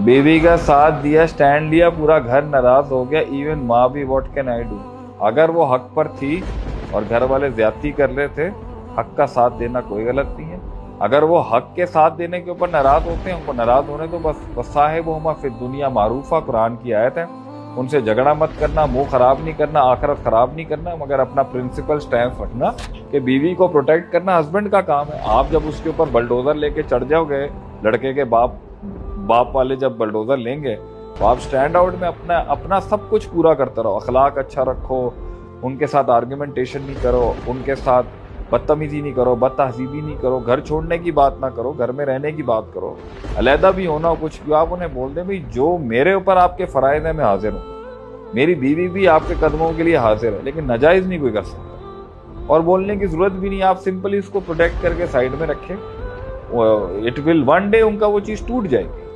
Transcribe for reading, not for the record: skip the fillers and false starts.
बीवी का साथ दिया, स्टैंड लिया, पूरा घर नाराज हो गया। इवन माँ भी, व्हाट कैन आई डू। अगर वो हक पर थी और घर वाले ज्यादती कर रहे थे, हक का साथ देना कोई गलत नहीं है। अगर वो हक के साथ देने के ऊपर नाराज होते हैं, उनको नाराज होने तो बस। वसाहिबुहुमा फिद दुनिया मारूफा, कुरान की आयत है। उनसे झगड़ा मत करना, मुंह खराब नहीं करना, आखिरत खराब नहीं करना, मगर अपना प्रिंसिपल स्टैंड रखना कि बीवी को प्रोटेक्ट करना हस्बैंड का काम है। आप जब उसके ऊपर बलडोजर लेके चढ़ जाओगे, लड़के के बाप बाप वाले जब बलडोजर लेंगे, तो आप स्टैंड आउट में अपना अपना सब कुछ पूरा करते रहो। अखलाक अच्छा रखो, उनके साथ आर्ग्यूमेंटेशन नहीं करो, उनके साथ बदतमीजी नहीं करो, बदतहजीबी नहीं करो, घर छोड़ने की बात ना करो, घर में रहने की बात करो। अलहदा भी होना हो, कुछ भी, आप उन्हें बोल दें भाई जो मेरे ऊपर आपके फराइज है मैं हाजिर हूँ, मेरी बीवी भी आपके कदमों के लिए हाजिर है, लेकिन नाजायज नहीं कोई कर सकता। और बोलने की जरूरत भी नहीं, आप सिंपली इसको प्रोटेक्ट करके साइड में रखें। इट विल वन डे उनका वो चीज टूट जाएगी।